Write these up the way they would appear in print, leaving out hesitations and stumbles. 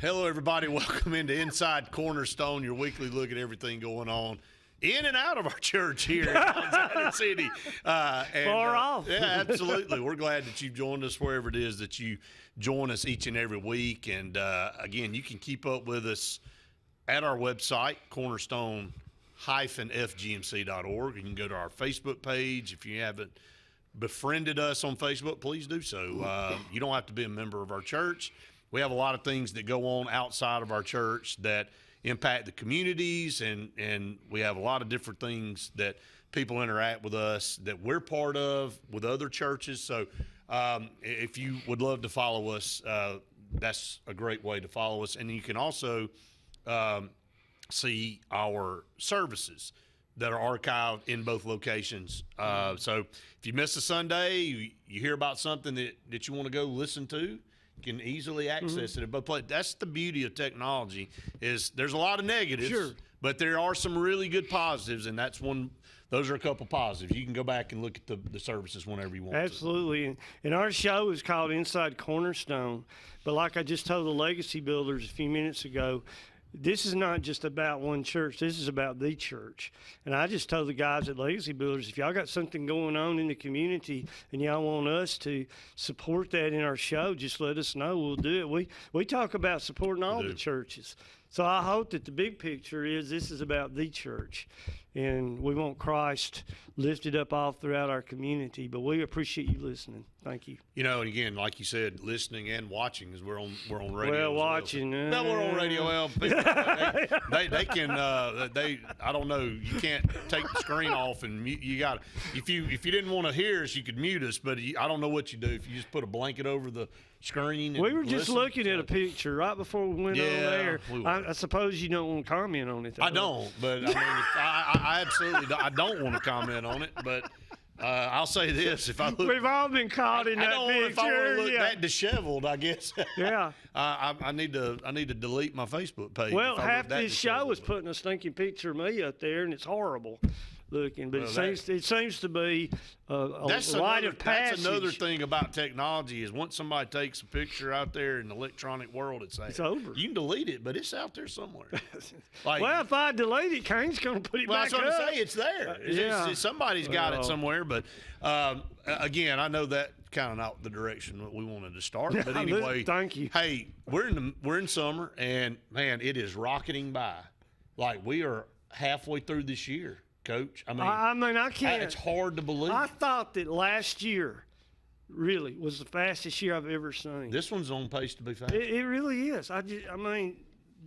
Hello, everybody. Welcome into Inside Cornerstone, your weekly look at everything going on in and out of our church here in Alexander City. Far off. Yeah, absolutely. We're glad that you've joined us wherever it is that you join us each and every week. And, again, you can keep up with us at our website, cornerstone-fgmc.org. You can go to our Facebook page. If you haven't befriended us on Facebook, please do so. You don't have to be a member of our church. We have a lot of things that go on outside of our church that impact the communities, and we have a lot of different things that people interact with us that we're part of with other churches. So if you would love to follow us, that's a great way to follow us. And you can also see our services that are archived in both locations. So if you miss a Sunday, you hear about something that you want to go listen to, you can easily access it at both places. That's the beauty of technology, is there's a lot of negatives, Sure, but there are some really good positives, and those are a couple positives. You can go back and look at the services whenever you want to. Absolutely. And our show is called Inside Cornerstone. But like I just told the Legacy Builders a few minutes ago, this is not just about one church. This is about the church. And I just told the guys at Legacy Builders, if y'all got something going on in the community and y'all want us to support that in our show, just let us know. We'll do it. We talk about supporting all the churches. So I hope that the big picture is this is about the church. And we want Christ lifted up all throughout our community. But we appreciate you listening. Thank you. You know, and again, like you said, listening and watching, because we're on radio. Well, watching. No, we're on radio. Well, they can. I don't know. You can't take the screen off and mute. You got. If you didn't want to hear us, you could mute us. But I don't know what you do if you just put a blanket over the screen. And we were just looking at a picture right before we went over there. I suppose you don't want to comment on it. I don't, but I mean, I absolutely don't want to comment on it. But I'll say this: if I look, we've all been caught in that picture. If I want to look that disheveled, I guess. Yeah. I need to delete my Facebook page. Well, half this show is putting a stinking picture of me up there, and it's horrible looking. But it seems to be a light of passage. That's another thing about technology is once somebody takes a picture out there in the electronic world, it's over. You can delete it, but it's out there somewhere. Well, if I delete it, Kane's going to put it back up. Well, that's what I'm saying. It's there. Somebody's got it somewhere. But again, I know that kind of not the direction that we wanted to start. But anyway, thank you. Hey, we're in summer, and man, it is rocketing by. Like we are halfway through this year. Coach, I mean, I can't. It's hard to believe. I thought that last year really was the fastest year I've ever seen. This one's on pace to be fast. It really is. I mean,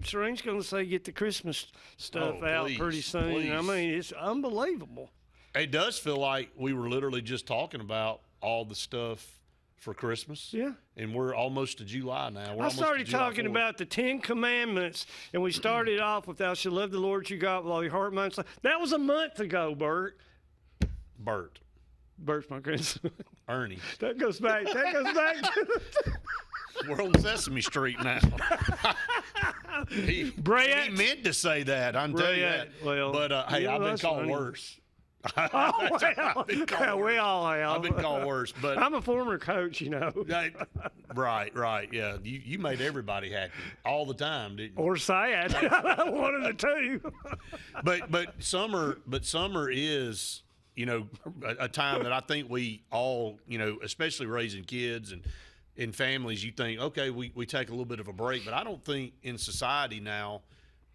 Serene's going to say get the Christmas stuff out pretty soon. Please. I mean, it's unbelievable. It does feel like we were literally just talking about all the stuff for Christmas. Yeah. And we're almost to July now. I started talking about the 10 Commandments, and we started off with thou shalt love the Lord your God with all your heart, mind, soul. That was a month ago, Bert. Bert's my grandson. Ernie. That goes back to we're on Sesame Street now. He meant to say that. I'm telling you that. Well, but hey, I've been called worse. We all have. I've been called worse, but I'm a former coach, you know. Right, yeah. You made everybody happy all the time, didn't you? Or sad. One of the two. But summer is, you know, a time that I think we all, you know, especially raising kids and in families, you think, okay, we take a little bit of a break, but I don't think in society now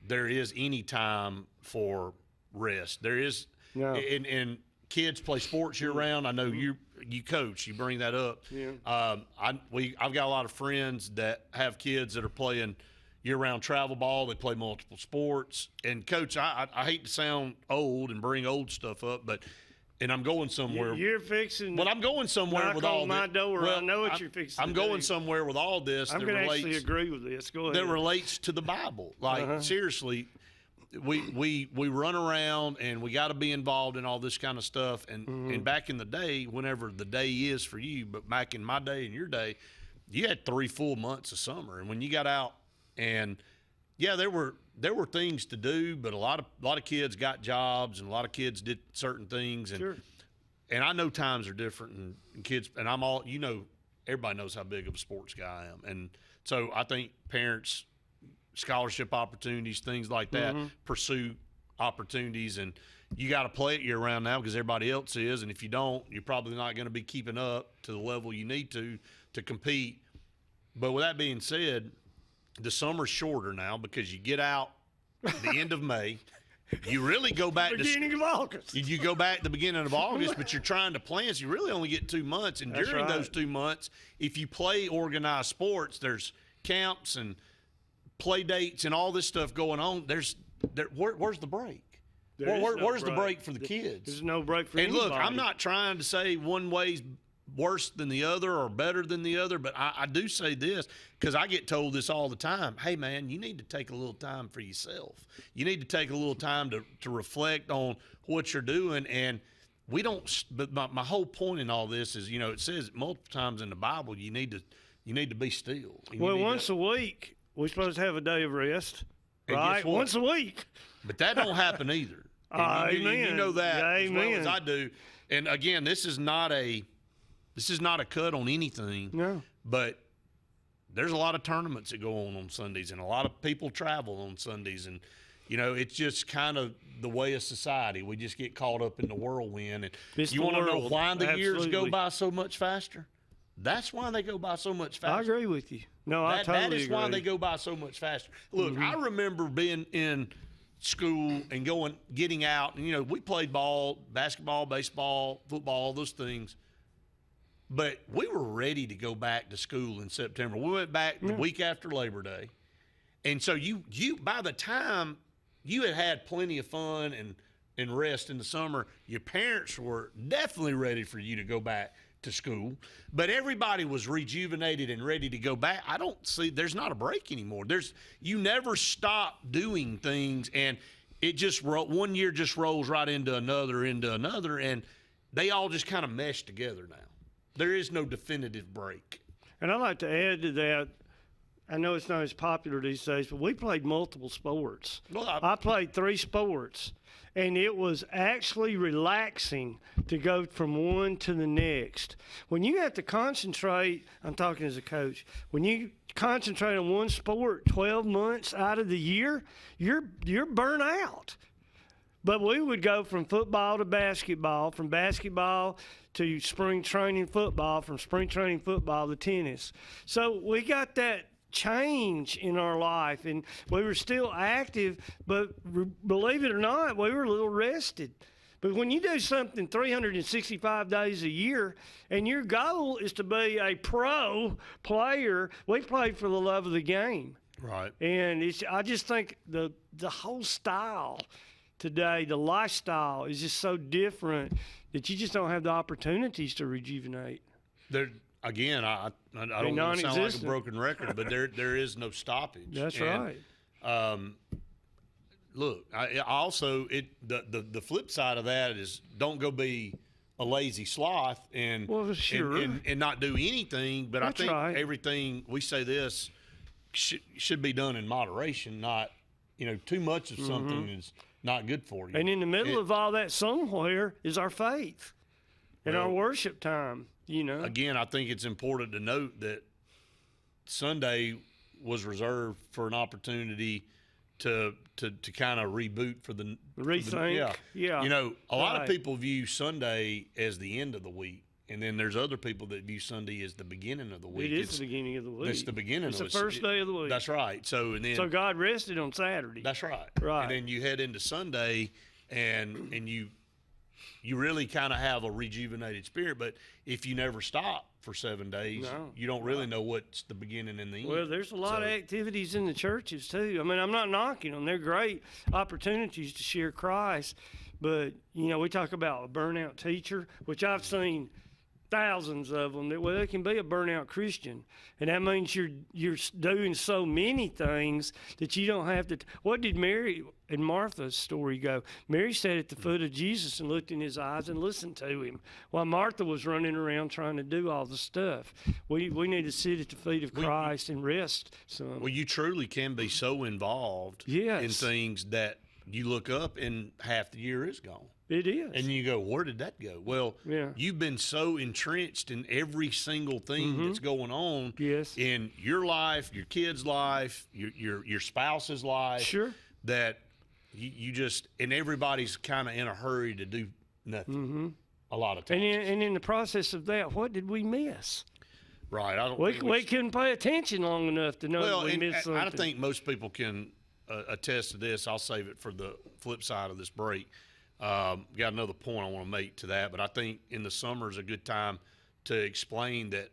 there is any time for rest. There is. No. And kids play sports year round. I know you coach. You bring that up. Yeah. I've got a lot of friends that have kids that are playing year-round travel ball. They play multiple sports. And coach, I hate to sound old and bring old stuff up, and I'm going somewhere. You're fixing. But I'm going somewhere with all this. My door. Well, I know what you're fixing. I'm going somewhere with all this. I'm going to actually agree with this. Go ahead. That relates to the Bible. Like seriously. We run around and we got to be involved in all this kind of stuff. And back in the day, whenever the day is for you, but back in my day and your day, you had 3 full months of summer. And when you got out, and yeah, there were things to do, but a lot of kids got jobs and a lot of kids did certain things. And sure. And I know times are different, and kids, and I'm all, you know, everybody knows how big of a sports guy I am, and so I think parents scholarship opportunities, things like that, pursue opportunities, and you got to play it year round now because everybody else is, and if you don't, you're probably not going to be keeping up to the level you need to compete. But with that being said, the summer's shorter now because you get out the end of May. You really go back beginning of August. You go back the beginning of August, but you're trying to plan, so you really only get 2 months. And That's during right. those 2 months, if you play organized sports, there's camps and play dates and all this stuff going on. Where's the break? Where's the break for the kids? There's no break for And anybody. look, I'm not trying to say one way's worse than the other or better than the other, but I do say this because I get told this all the time. Hey, man, you need to take a little time for yourself. You need to take a little time to reflect on what you're doing. And we don't – but my whole point in all this is, it says multiple times in the Bible you need to be still. Well, once a week, we're supposed to have a day of rest, And right? guess what? Once a week. But that don't happen either. And Amen. you know that as well Amen. as I do. And again, this is not a cut on anything. No. But there's a lot of tournaments that go on Sundays, and a lot of people travel on Sundays, and it's just kind of the way of society. We just get caught up in the whirlwind. And It's you the want to know world. why the years go Absolutely. by so much faster? That's why they go by so much faster. I agree with you. No, I totally That is agree. why they go by so much faster. Look, I remember being in school and getting out, and we played ball, basketball, baseball, football, all those things. But we were ready to go back to school in September. We went back the week after Labor Day. And so you by the time you had plenty of fun and rest in the summer, your parents were definitely ready for you to go back to school. But everybody was rejuvenated and ready to go back. I don't see there's not a break anymore. You never stop doing things, and it just one year just rolls right into another, and they all just kind of mesh together now. There is no definitive break. And I'd like to add to that, I know it's not as popular these days, but we played multiple sports. Well, I played 3 sports, and it was actually relaxing to go from one to the next. When you have to concentrate, I'm talking as a coach, when you concentrate on one sport 12 months out of the year, you're burnt out. But we would go from football to basketball, from basketball to spring training football, from spring training football to tennis. So we got that change in our life, and we were still active, but believe it or not, we were a little rested. But when you do something 365 days a year and your goal is to be a pro player, we played for the love of the game. Right. And I just think the whole style today, the lifestyle is just so different that you just don't have the opportunities to rejuvenate. Again, I don't want to sound like a broken record, but there is no stoppage. That's right. Look, I also the flip side of that is don't go be a lazy sloth and not do anything. But That's I think right. everything we say this should be done in moderation. Not too much of something is not good for you. And in the middle of all that, somewhere is our faith and our worship time. Again, I think it's important to note that Sunday was reserved for an opportunity to kind of reboot for the rethink. Yeah. A lot of people view Sunday as the end of the week, and then there's other people that view Sunday as the beginning of the week. It is the beginning of the week. It's the beginning. It's the first day of the week. That's right. So God rested on Saturday. That's right. Right. And then you head into Sunday, and you really kind of have a rejuvenated spirit. But if you never stop for 7 days, you don't really know what's the beginning and the end. Well, there's a lot of activities in the churches too. I mean, I'm not knocking them. They're great opportunities to share Christ. But, we talk about a burnout teacher, which I've seen thousands of them. They can be a burnout Christian. And that means you're doing so many things that you don't have to. What did Mary and Martha's story go? Mary sat at the foot of Jesus and looked in his eyes and listened to him, while Martha was running around trying to do all the stuff. We need to sit at the feet of Christ and rest some. Well, you truly can be so involved in things that you look up and half the year is gone. It is. And you go, where did that go? Well, Yeah. you've been so entrenched in every single thing that's going on Yes. in your life, your kid's life, your spouse's life, Sure. that you just, and everybody's kind of in a hurry to do nothing a lot of times. And in the process of that, what did we miss? Right. I don't We think couldn't pay attention long enough to know well, that we and missed something. I think most people can attest to this. I'll save it for the flip side of this break. Got another point I want to make to that, but I think in the summer is a good time to explain that,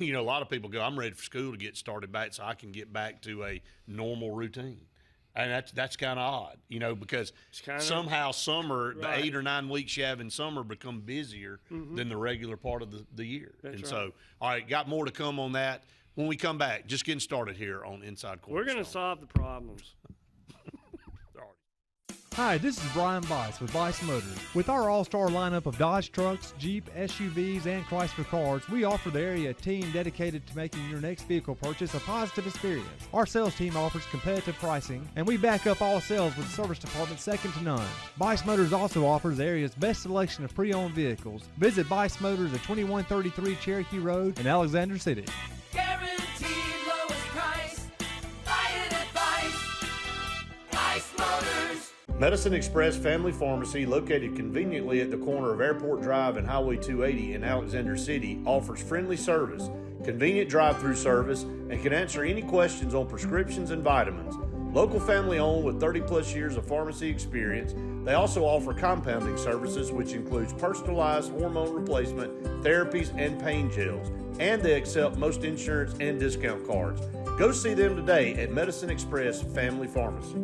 a lot of people go, I'm ready for school to get started back so I can get back to a normal routine. And that's kind of odd, because somehow summer, the 8 or 9 weeks you have in summer become busier than the regular part of the year. That's right. So, all right, got more to come on that when we come back. Just getting started here on Inside Cornerstone. We're going to solve the problems. Hi, this is Brian Bice with Bice Motors. With our all-star lineup of Dodge trucks, Jeep, SUVs, and Chrysler cars, we offer the area a team dedicated to making your next vehicle purchase a positive experience. Our sales team offers competitive pricing, and we back up all sales with a service department second to none. Bice Motors also offers the area's best selection of pre-owned vehicles. Visit Bice Motors at 2133 Cherokee Road in Alexander City. Guaranteed lowest price. Buy it at Bice Motors. Medicine Express Family Pharmacy, located conveniently at the corner of Airport Drive and Highway 280 in Alexander City, offers friendly service, convenient drive-through service, and can answer any questions on prescriptions and vitamins. Local family owned with 30-plus years of pharmacy experience, they also offer compounding services, which includes personalized hormone replacement, therapies, and pain gels. And they accept most insurance and discount cards. Go see them today at Medicine Express Family Pharmacy.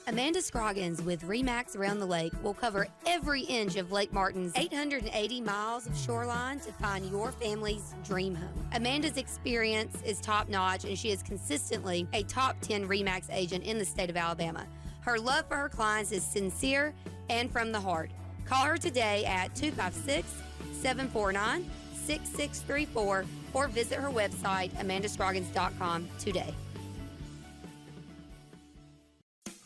Amanda Scroggins with RE/MAX Around the Lake will cover every inch of Lake Martin's 880 miles of shoreline to find your family's dream home. Amanda's experience is top-notch, and she is consistently a top 10 RE/MAX agent in the state of Alabama. Her love for her clients is sincere and from the heart. Call her today at 256-749-6634 or visit her website, amandascroggins.com, today.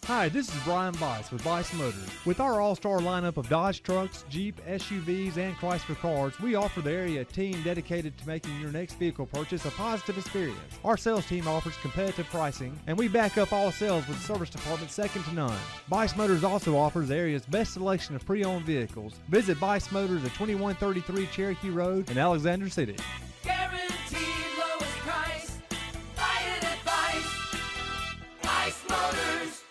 Hi, this is Brian Bice with Bice Motors. With our all-star lineup of Dodge trucks, Jeep, SUVs, and Chrysler cars, we offer the area a team dedicated to making your next vehicle purchase a positive experience. Our sales team offers competitive pricing, and we back up all sales with a service department second to none. Bice Motors also offers the area's best selection of pre-owned vehicles. Visit Bice Motors at 2133 Cherokee Road in Alexander City. Guaranteed lowest price. Buy it at Bice Motors.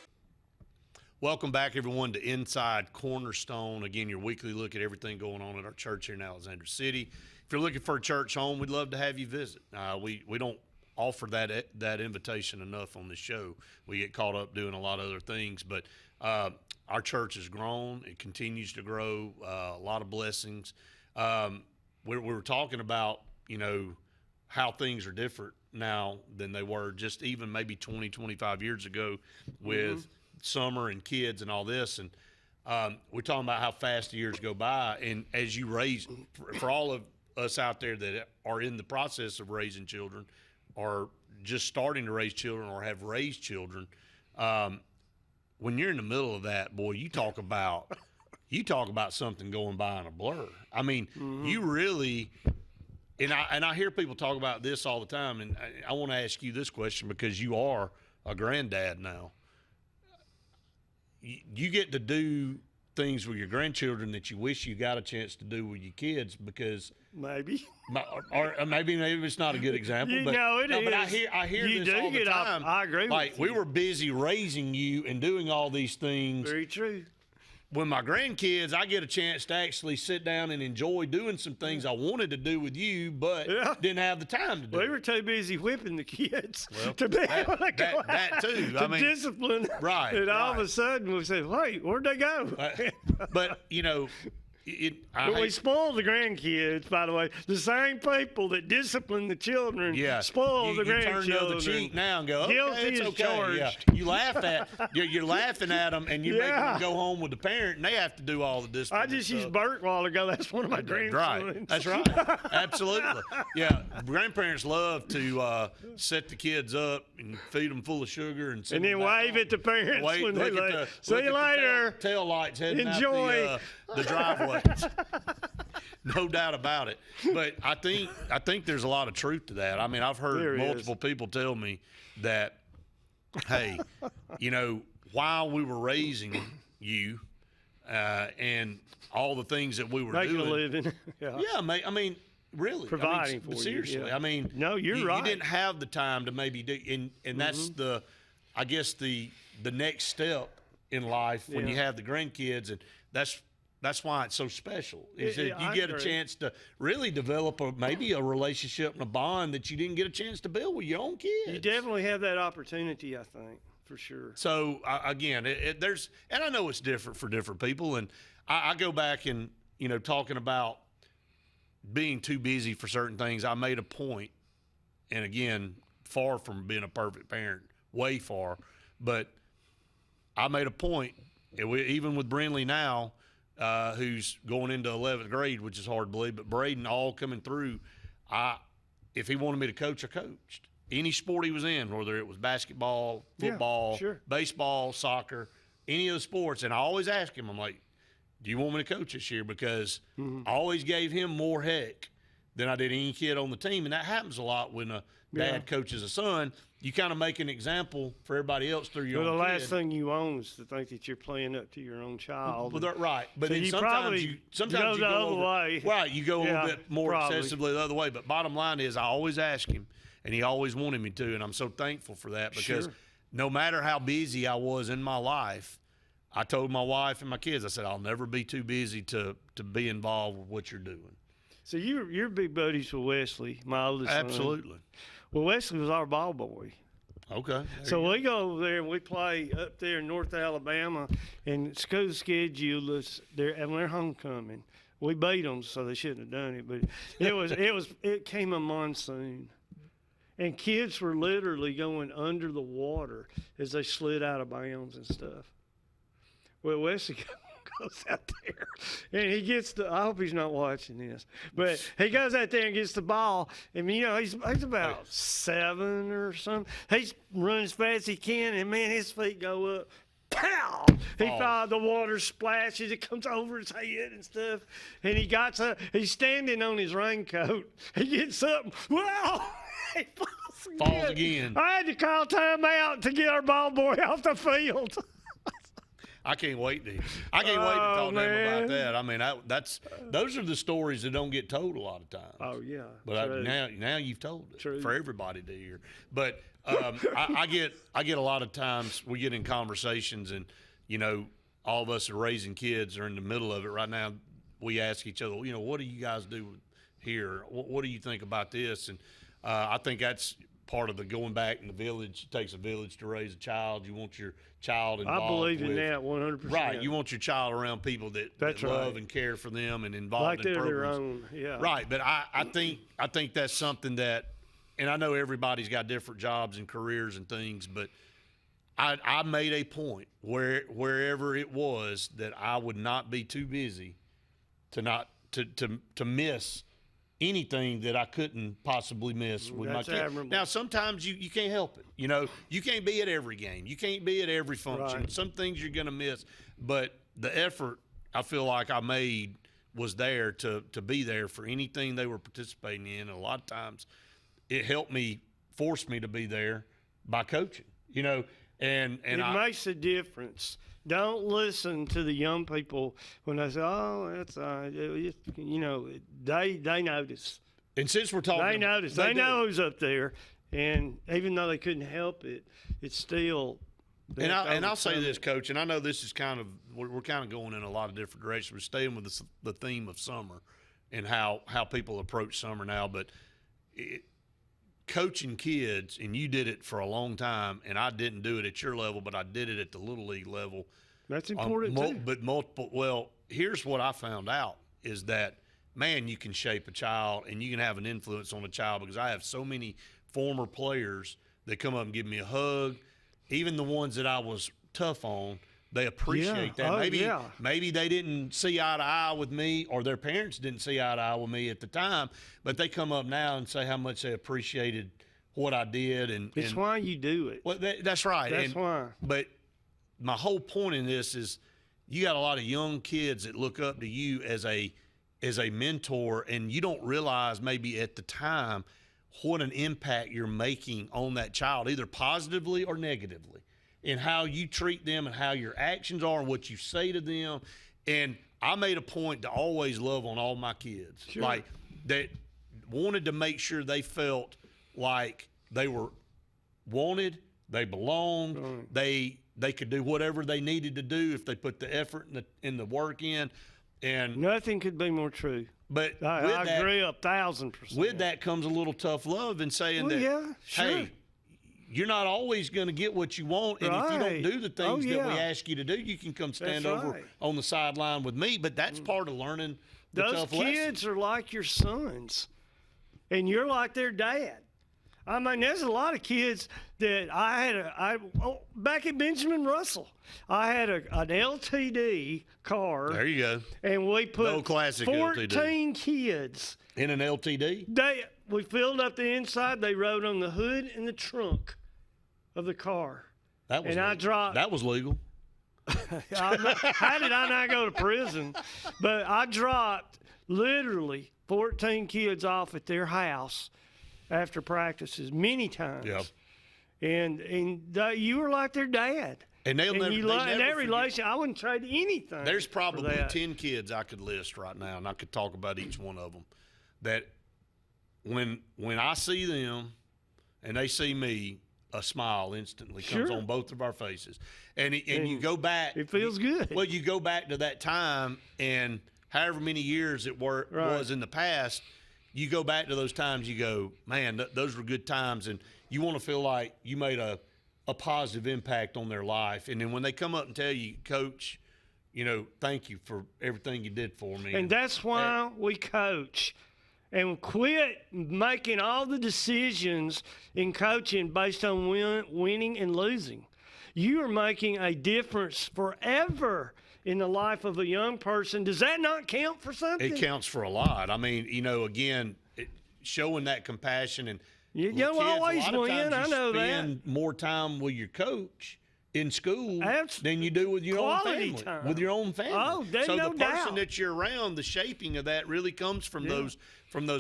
Welcome back, everyone, to Inside Cornerstone. Again, your weekly look at everything going on at our church here in Alexander City. If you're looking for a church home, we'd love to have you visit. We don't offer that invitation enough on this show. We get caught up doing a lot of other things, but our church has grown. It continues to grow. A lot of blessings. We were talking about, how things are different now than they were just even maybe 20, 25 years ago with summer and kids and all this. And we're talking about how fast the years go by. And as you raise, for all of us out there that are in the process of raising children or just starting to raise children or have raised children, when you're in the middle of that, boy, you talk about something going by in a blur. I mean, you really, and I hear people talk about this all the time, and I want to ask you this question because you are a granddad now. You get to do things with your grandchildren that you wish you got a chance to do with your kids because Maybe. or maybe it's not a good example, but it is. But I hear You this do all the get off- time. I agree Like with we you. were busy raising you and doing all these things. Very true. When my grandkids, I get a chance to actually sit down and enjoy doing some things I wanted to do with you, but didn't have the time to do. We were too busy whipping the kids Well, to be able to go out that too. to I mean, discipline. right, And all of right. a sudden we said, wait, where'd they go? But But we spoil the grandkids, by the way. The same people that discipline the children spoil the grandchildren. You turn the other cheek now and go, okay, Guilty it's as okay. charged. Yeah. You laugh at you're laughing at them, and you make them go home with the parent, and they have to do all the discipline. I just used Bert a while ago. That's one of my grandsons. Right. That's right. Absolutely. Yeah. Grandparents love to set the kids up and feed them full of sugar and then wave at the parents when they leave. See you later. Tail lights heading Enjoy. out the driveway. No doubt about it. But I think there's a lot of truth to that. I mean, I've heard multiple people tell me that, hey, while we were raising you and all the things that we were making doing, a living. yeah, mate. I mean, really, providing for you. Seriously, Yeah. I mean, no, you're right. You didn't have the time to maybe do, and that's I guess the next step in life when you have the grandkids, and that's why it's so special. Is that you get a chance to really develop maybe a relationship and a bond that you didn't get a chance to build with your own kids. You definitely have that opportunity, I think, for sure. So again, there's, and I know it's different for different people, and I go back and talking about being too busy for certain things. I made a point, and again, far from being a perfect parent, way far, but I made a point, even with Brinley now, who's going into 11th grade, which is hard to believe, but Braden all coming through. If he wanted me to coach, I coached. Any sport he was in, whether it was basketball, football, baseball, soccer, any of the sports. And I always ask him, I'm like, do you want me to coach this year? Because I always gave him more heck than I did any kid on the team. And that happens a lot when a dad coaches a son. You kind of make an example for everybody else through your own the last kid. thing you want is to think that you're playing up to your own child. Well, that's right. But so then you sometimes you go the other way. Right, you go a little bit more excessively the other way. But bottom line is I always ask him, and he always wanted me to, and I'm so thankful for that because no matter how busy I was in my life, I told my wife and my kids, I said, I'll never be too busy to be involved with what you're doing. So you're big buddies with Wesley, my oldest son. Absolutely. Well, Wesley was our ball boy. Okay. So we go over there and we play up there in North Alabama, and school scheduled us there, and we're homecoming. We beat them, so they shouldn't have done it, but it came a monsoon, and kids were literally going under the water as they slid out of bounds and stuff. Well, Wesley goes out there, and he gets I hope he's not watching this, but he goes out there and gets the ball, and he's about 7 or something. He's running as fast as he can, and man, his feet go up. Pow! The water splashes, it comes over his head and stuff, and he's standing on his raincoat. He gets up, wow! He falls again. I had to call timeout to get our ball boy off the field. I can't wait to talk to him about that. I mean, those are the stories that don't get told a lot of times. Oh yeah, but now you've told it for everybody to hear. But I get a lot of times we get in conversations, and all of us are raising kids are in the middle of it right now. We ask each other, what do you guys do here? What do you think about this? And I think that's part of the going back in the village. It takes a village to raise a child. You want your child involved. I believe in that 100%. Right. You want your child around people that love and care for them and involved in programs. Their own. Yeah. Right. But I think that's something that, and I know everybody's got different jobs and careers and things, but I made a point wherever it was that I would not be too busy to miss anything that I couldn't possibly miss with my kids. Admirable. Now, sometimes you can't help it. You can't be at every game. You can't be at every function. Right. Some things you're going to miss. But the effort I feel like I made was there to be there for anything they were participating in. And a lot of times it helped me, force me to be there by coaching, and it makes a difference. Don't listen to the young people when they say, "Oh, that's they notice." And since we're talking, they notice. They know who's up there, and even though they couldn't help it, it's still. And I'll say this, Coach, and I know this is kind of we're kind of going in a lot of different directions. We're staying with the theme of summer and how people approach summer now, but coaching kids, and you did it for a long time, and I didn't do it at your level, but I did it at the Little League level. That's important too. But multiple. Well, here's what I found out is that, man, you can shape a child and you can have an influence on a child, because I have so many former players that come up and give me a hug. Even the ones that I was tough on, they appreciate that. Maybe they didn't see eye to eye with me, or their parents didn't see eye to eye with me at the time, but they come up now and say how much they appreciated what I did. And it's why you do it. Well, that's right. That's why. But my whole point in this is, you got a lot of young kids that look up to you as a mentor, and you don't realize maybe at the time what an impact you're making on that child, either positively or negatively, in how you treat them and how your actions are and what you say to them. And I made a point to always love on all my kids. Sure. Like, that wanted to make sure they felt like they were wanted, they belonged, Right. they could do whatever they needed to do if they put the effort and the work in. And Nothing could be more true. but I agree 1,000%. with that comes a little tough love and saying that, yeah, sure. hey, you're not always going to get what you want, and if you don't Right. do the things that we yeah. ask you to do, you can come stand That's over right. on the sideline with me. But that's part of learning the Those tough kids lessons. are like your sons, and you're like their dad. I mean, there's a lot of kids that back at Benjamin Russell, I had an LTD car, There you go. and we put No classic 14 LTD. kids. In an LTD? We filled up the inside. They rode on the hood and the trunk of the car. That was And I legal. dropped- That was legal. How did I not go to prison? But I dropped literally 14 kids off at their house after practices many times. Yeah. And you were like their dad. And they'll never, And they never in that forget. relation, I wouldn't trade anything. There's for probably that. 10 kids I could list right now, and I could talk about each one of them, that when I see them and they see me, a smile instantly comes Sure. on both of our faces. And you go back. It feels good. Well, you go back to that time, and however many years it was in the past, you go back to those times, you go, man, those were good times, and you want to feel like you made a positive impact on their life. And then when they come up and tell you, Coach, thank you for everything you did for me. And that's why we coach. And quit making all the decisions in coaching based on winning and losing. You are making a difference forever in the life of a young person. Does that not count for something? It counts for a lot. I mean, again, showing that compassion and You with don't kids, always a lot of win. times I you know that. spend more time with your coach in school That's than you do with your own quality family. time. With your own family. Oh, there's so no the person doubt. that you're around, the shaping of that really comes from those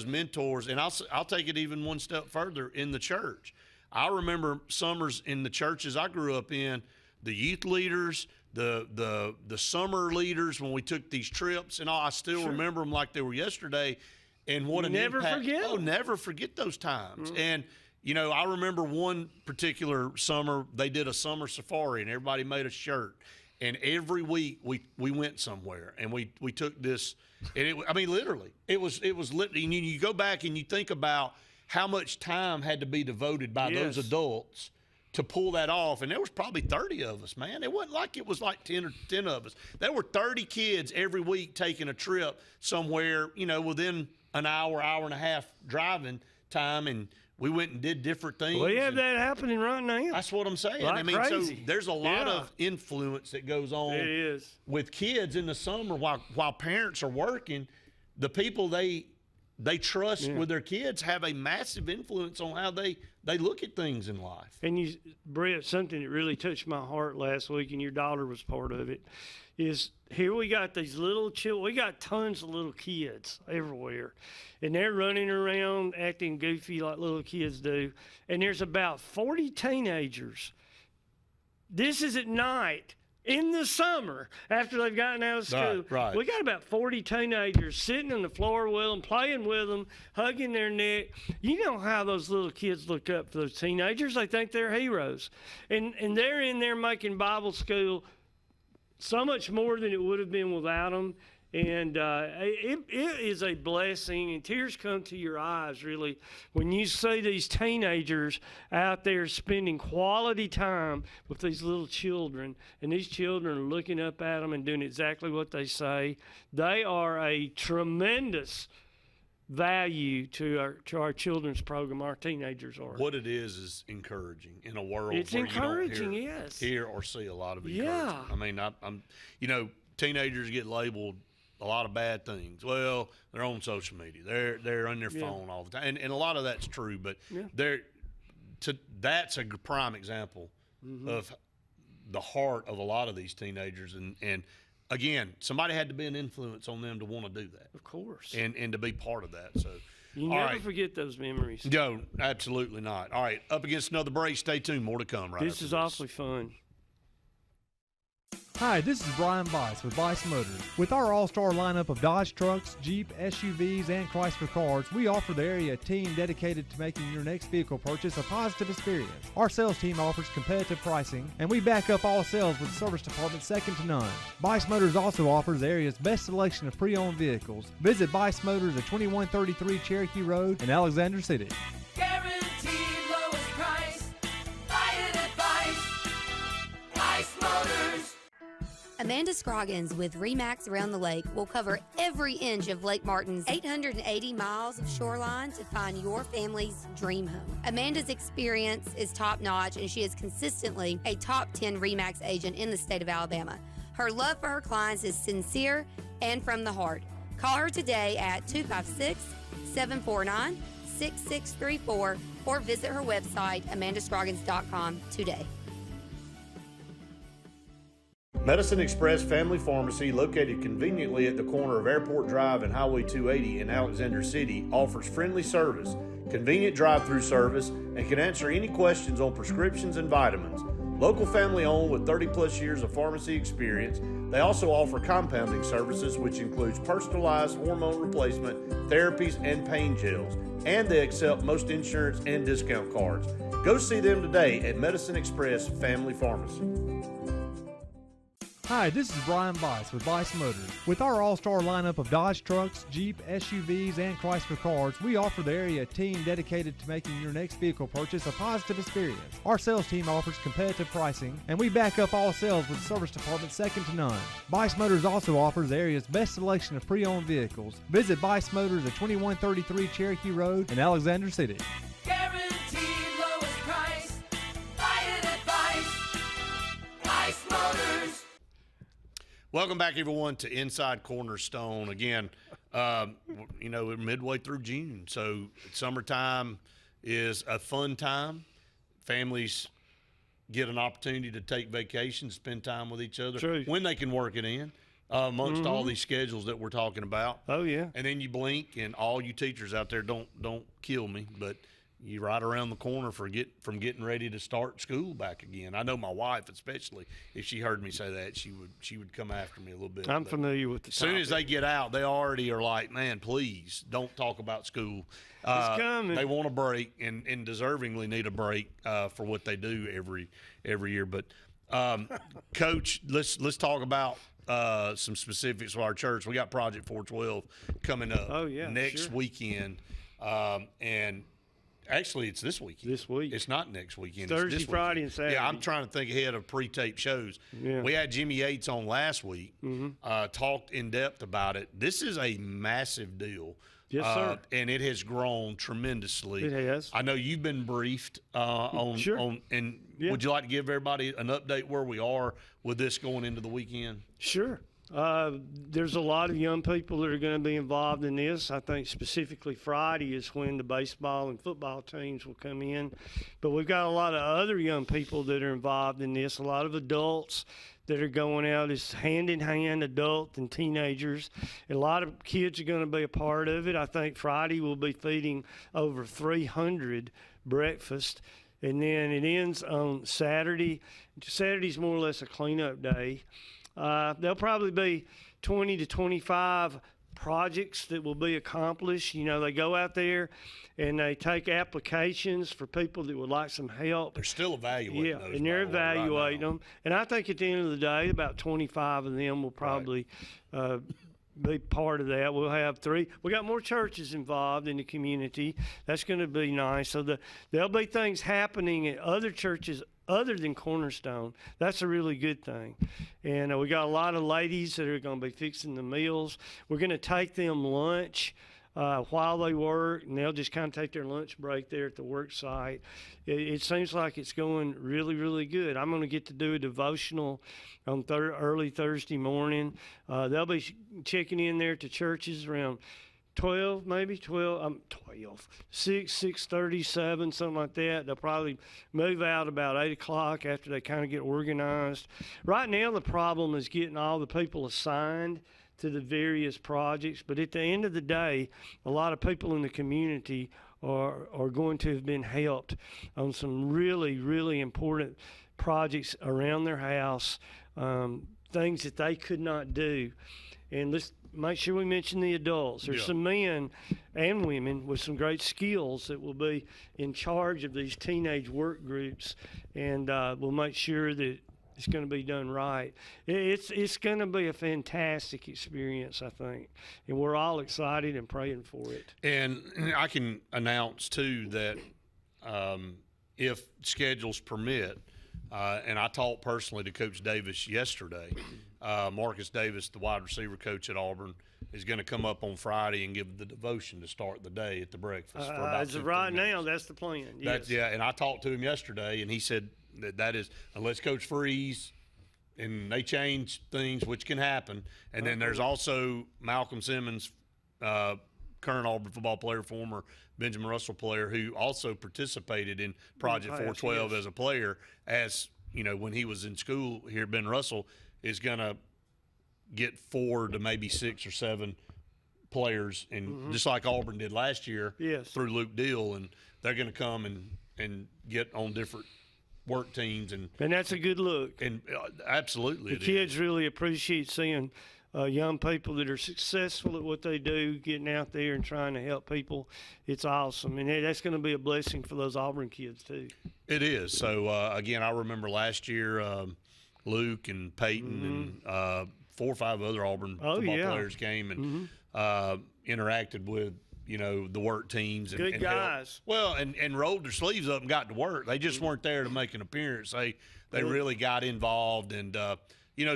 mentors. And I'll take it even one step further in the church. I remember summers in the churches I grew up in, the youth leaders, the summer leaders, when we took these trips, and I still remember them like they were yesterday. And what an Never impact. forget Oh, them. never forget those times. And I remember one particular summer, they did a summer safari, and everybody made a shirt. And every week we went somewhere, and we took this, and literally, it was literally. And you go back and you think about how much time had to be devoted by those Yes. adults to pull that off. And there was probably 30 of us, man. It wasn't like it was like 10 of us. There were 30 kids every week taking a trip somewhere, within an hour and a half driving time, and we went and did different things. We have and that happening right now. That's what I'm saying. Like so crazy. there's a lot Yeah. of influence that goes on It is. with kids in the summer while parents are working. The people they trust with their kids have a massive influence on how they look at things in life. And Brett, something that really touched my heart last week, and your daughter was part of it, is here we got these little children. We got tons of little kids everywhere, and they're running around acting goofy like little kids do. And there's about 40 teenagers. This is at night in the summer after they've gotten out of school. Right. We got about 40 teenagers sitting on the floor with them, playing with them, hugging their neck. You know how those little kids look up for those teenagers. They think they're heroes. And they're in there making Bible school so much more than it would have been without them. And it is a blessing, and tears come to your eyes, really, when you see these teenagers out there spending quality time with these little children, and these children are looking up at them and doing exactly what they say. They are a tremendous value to our children's program. Our teenagers are. What it is encouraging in a world It's where encouraging, you don't yes. hear or see a lot of encouragement. Yeah. I mean, I'm teenagers get labeled a lot of bad things. Well, they're on social media. They're on their phone all the time, and a lot of that's true. But that's a prime example of the heart of a lot of these teenagers. And again, somebody had to be an influence on them to want to do that, Of course. and to be part of that. So You all never right. forget those memories. No, absolutely not. All right, up against another break. Stay tuned. More to come. Right. This after is awfully fun. Hi, this is Brian Bice with Bice Motors. With our all-star lineup of Dodge trucks, Jeep, SUVs, and Chrysler cars, we offer the area team dedicated to making your next vehicle purchase a positive experience. Our sales team offers competitive pricing, and we back up all sales with service department second to none. Bice Motors also offers the area's best selection of pre-owned vehicles. Visit Bice Motors at 2133 Cherokee Road in Alexander City. Guaranteed lowest price. Buy it at Bice Motors. Amanda Scroggins with RE/MAX Around the Lake will cover every inch of Lake Martin's 880 miles of shoreline to find your family's dream home. Amanda's experience is top-notch, and she is consistently a top 10 RE/MAX agent in the state of Alabama. Her love for her clients is sincere and from the heart. Call her today at 256-749-6634 or visit her website, amandascroggins.com, today. Medicine Express Family Pharmacy, located conveniently at the corner of Airport Drive and Highway 280 in Alexander City, offers friendly service, convenient drive-through service, and can answer any questions on prescriptions and vitamins. Local family owned with 30-plus years of pharmacy experience, they also offer compounding services, which includes personalized hormone replacement, therapies, and pain gels. And they accept most insurance and discount cards. Go see them today at Medicine Express Family Pharmacy. Hi, this is Brian Bice with Bice Motors. With our all-star lineup of Dodge trucks, Jeep, SUVs, and Chrysler cars, we offer the area team dedicated to making your next vehicle purchase a positive experience. Our sales team offers competitive pricing, and we back up all sales with service department second to none. Bice Motors also offers the area's best selection of pre-owned vehicles. Visit Bice Motors at 2133 Cherokee Road in Alexander City. Guaranteed lowest price. Buy it at Bice Motors. Welcome back, everyone, to Inside Cornerstone. Again, we're midway through June, so summertime is a fun time. Families get an opportunity to take vacations, spend time with each other True. when they can work it in amongst all these schedules that we're talking about. Oh, yeah. And then you blink, and all you teachers out there, don't kill me, but you right around the corner from getting ready to start school back again. I know my wife, especially, if she heard me say that, she would come after me a little bit. I'm But familiar with the as soon as they get out, they already are like, man, please don't talk about school. It's coming. They want a break and deservingly need a break for what they do every year. But Coach, let's talk about some specifics of our church. We got Project 412 coming up next weekend, and actually, it's this weekend. This week. It's not next weekend. Thursday, it's this Friday, weekend. and Saturday. Yeah, I'm trying to think ahead of pre-tape shows. Yeah. We had Jimmy Yates on last week, talked in depth about it. This is a massive deal. Yes, sir. And it has grown tremendously. It has. I know you've been briefed on. Sure. And Yeah. would you like to give everybody an update where we are with this going into the weekend? Sure. There's a lot of young people that are going to be involved in this. I think specifically Friday is when the baseball and football teams will come in. But we've got a lot of other young people that are involved in this, a lot of adults that are going out as hand-in-hand, adult and teenagers. A lot of kids are going to be a part of it. I think Friday we'll be feeding over 300 breakfast. And then it ends on Saturday. Saturday's more or less a cleanup day. There'll probably be 20 to 25 projects that will be accomplished. You know, they go out there and they take applications for people that would like some help. They're still evaluating Yeah, those. and they're by the way, right evaluating now. them. And I think at the end of the day, about 25 of them will probably be part of that. We'll have 3. We got more churches involved in the community. That's going to be nice. So there'll be things happening at other churches other than Cornerstone. That's a really good thing. And we got a lot of ladies that are going to be fixing the meals. We're going to take them lunch while they work, and they'll just kind of take their lunch break there at the work site. It seems like it's going really, really good. I'm going to get to do a devotional on early Thursday morning. They'll be checking in there to churches around 12, maybe 12, 6, 6:30, 7, something like that. They'll probably move out about 8 o'clock after they kind of get organized. Right now, the problem is getting all the people assigned to the various projects, but at the end of the day, a lot of people in the community are going to have been helped on some really, really important projects around their house, things that they could not do. And let's make sure we mention the adults. There's some men and women with some great skills that will be in charge of these teenage work groups, and we'll make sure that it's going to be done right. It's going to be a fantastic experience, I think, and we're all excited and praying for it. And I can announce, too, that if schedules permit, and I talked personally to Coach Davis yesterday, Marcus Davis, the wide receiver coach at Auburn, is going to come up on Friday and give the devotion to start the day at the breakfast. For about As of right now, that's the plan. Yes. And I talked to him yesterday, and he said that is, unless Coach Freeze and they change things, which can happen. And then there's also Malcolm Simmons, current Auburn football player, former Benjamin Russell player, who also participated in Project 412 as a player. As you know, when he was in school here, Ben Russell is going to get 4 to maybe 6 or 7 players, and just like Auburn did last year through Luke Deal, and they're going to come and get on different work teams, and that's a good look. And absolutely, the kids really appreciate seeing young people that are successful at what they do, getting out there and trying to help people. It's awesome, and that's going to be a blessing for those Auburn kids too. It is. So again, I remember last year Luke and Peyton and 4 or 5 other Auburn football players came and interacted with the work teams and good guys. Well, and rolled their sleeves up and got to work. They just weren't there to make an appearance. They really got involved, and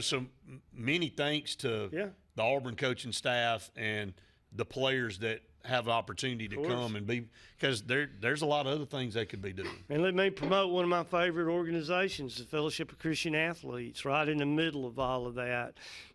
so many thanks to the Auburn coaching staff and the players that have opportunity to come and be, because there's a lot of other things they could be doing. And let me promote one of my favorite organizations, the Fellowship of Christian Athletes, right in the middle of all of that,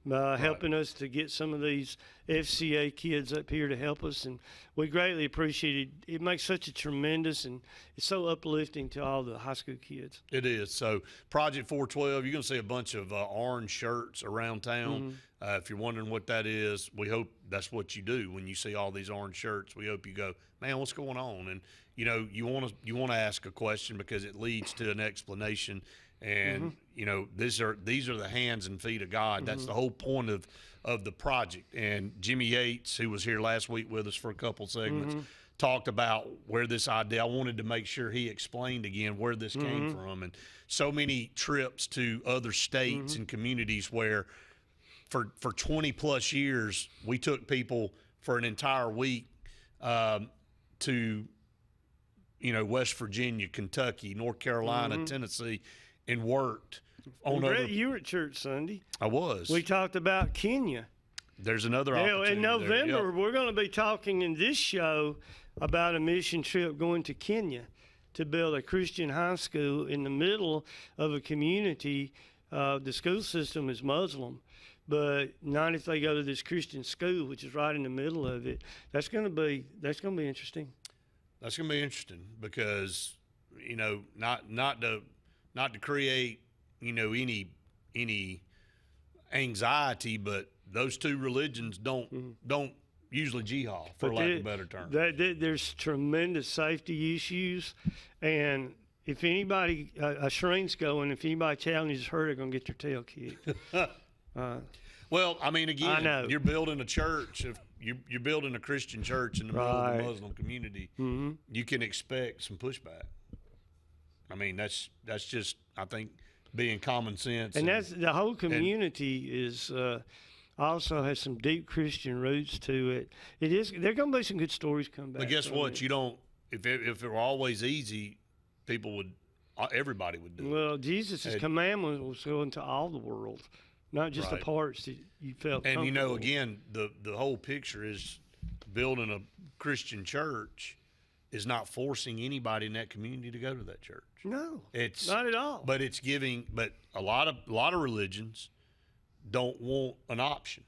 helping us to get some of these FCA kids up here to help us, and we greatly appreciate it. It makes such a tremendous, and it's so uplifting to all the high school kids. It is. So Project 412, you're going to see a bunch of orange shirts around town. If you're wondering what that is, we hope that's what you do when you see all these orange shirts. We hope you go, man, what's going on? And you want to ask a question because it leads to an explanation. And these are the hands and feet of God. That's the whole point of the project. And Jimmy Yates, who was here last week with us for a couple segments, talked about where this idea. I wanted to make sure he explained again where this came from, and so many trips to other states and communities where. For 20 plus years, we took people for an entire week to, West Virginia, Kentucky, North Carolina, Tennessee, and worked on Brett, you were at church Sunday. I was. We talked about Kenya. There's another opportunity. In November, we're going to be talking in this show about a mission trip going to Kenya to build a Christian high school in the middle of a community. The school system is Muslim. But not if they go to this Christian school, which is right in the middle of it. That's going to be interesting. That's going to be interesting because not to create any anxiety, but those two religions don't usually jihad, for lack of a better term. There's tremendous safety issues, and if anybody a shrink's going, if anybody challenges her, they're going to get their tail kicked. Well, I mean, again, I know. You're building a church. If you're building a Christian church in the middle of the Muslim community, you can expect some pushback. I mean, that's just, I think, being common sense. And that's the whole community is also has some deep Christian roots to it. It is. There are going to be some good stories come back. But guess from what? it. You don't. If it were always easy, people would. Everybody would do it. Well, Jesus' commandment was go into all the world, not just the Right. parts that you felt. And you know, comfortable. again, the whole picture is building a Christian church is not forcing anybody in that community to go to that church. no, It's not at all. But it's giving. But a lot of religions don't want an option,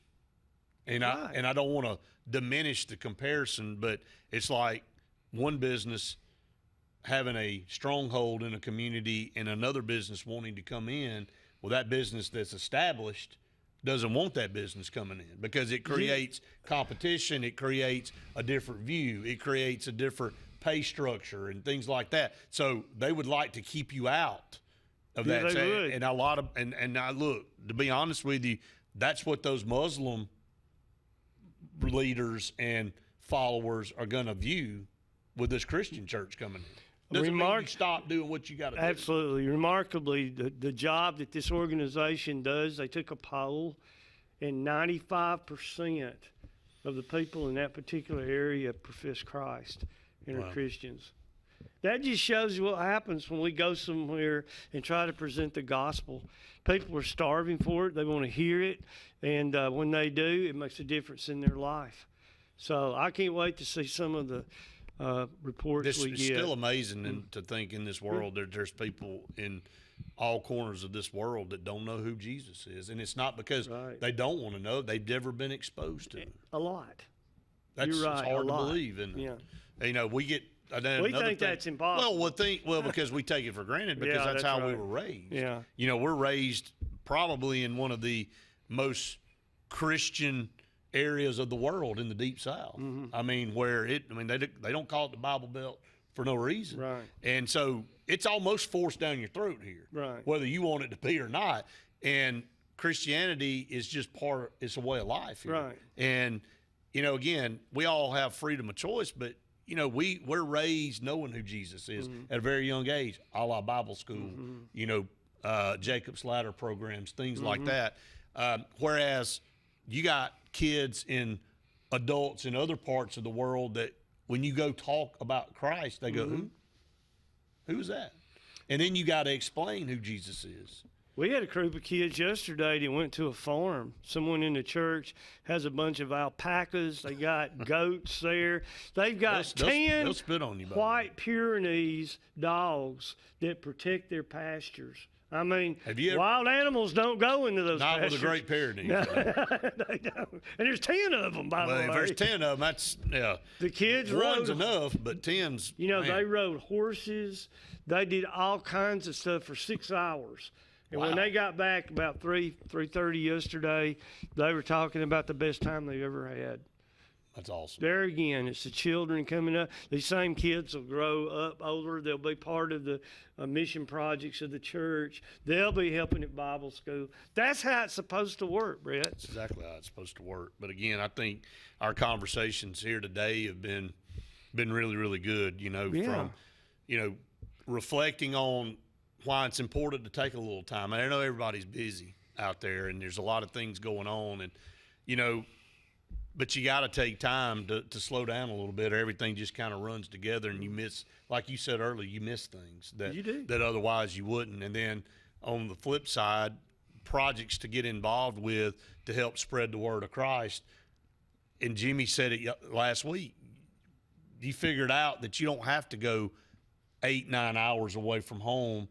and Right. I don't want to diminish the comparison, but it's like one business having a stronghold in a community and another business wanting to come in. Well, that business that's established doesn't want that business coming in because it creates competition. It creates a different view. It creates a different pay structure and things like that. So they would like to keep you out of Yeah, that. they would. And a lot of, and I look, to be honest with you, that's what those Muslim leaders and followers are going to view with this Christian church coming in. Doesn't mean you stop doing what you got to do. Absolutely. Remarkably, the job that this organization does, they took a poll, and 95% of the people in that particular area profess Christ and are Christians. That just shows you what happens when we go somewhere and try to present the gospel. People are starving for it. They want to hear it. And when they do, it makes a difference in their life. So I can't wait to see some of the reports This we is get. still amazing to think in this world there's people in all corners of this world that don't know who Jesus is. And it's not because Right. they don't want to know. They've never been exposed to him. A lot. That's You're right, it's hard a to lot. believe. And, Yeah. you know, we get – We think that's impossible. Well, because we take it for granted because Yeah, that's that's how we right. were raised. Yeah. You know, we're raised probably in one of the most Christian areas of the world in the Deep South. Mm-hmm. I mean, they don't call it the Bible Belt for no reason. Right. And so it's almost forced down your throat here. Right. Whether you want it to be or not. And Christianity is just it's a way of life here. Right. And, you know, again, we all have freedom of choice, but you know, we're raised knowing who Jesus is at a very young age, a la Bible school, you know, Jacob's Ladder programs, things like that. Whereas you got kids and adults in other parts of the world that when you go talk about Christ, they go, who is that? And then you got to explain who Jesus is. We had a group of kids yesterday that went to a farm. Someone in the church has a bunch of alpacas. They got goats there. They've got They'll 10 spit on you, buddy. white Pyrenees dogs that protect their pastures. I mean, Have you ever- wild animals don't go into those Not pastures. with a Great Pyrenees. They don't. And there's 10 of them, by Well, the if way. there's 10 of them, that's, yeah. The kids One's rode, enough, but 10's, you know, man. they rode horses. They did all kinds of stuff for 6 hours. And when Wow. they got back about 3:30 yesterday, they were talking about the best time they've ever had. That's awesome. There again, it's the children coming up. These same kids will grow up older. They'll be part of the mission projects of the church. They'll be helping at Bible school. That's how it's supposed to work, Brett. That's exactly how it's supposed to work. But again, I think our conversations here today have been really, really good, you know, Yeah. from, you know, reflecting on why it's important to take a little time. I know everybody's busy out there and there's a lot of things going on and, you know, but you got to take time to slow down a little bit or everything just kind of runs together and you miss, like you said earlier, you miss things that, You do. that otherwise you wouldn't. And then on the flip side, projects to get involved with to help spread the word of Christ. And Jimmy said it last week. You figured out that you don't have to go 8-9 hours away from home.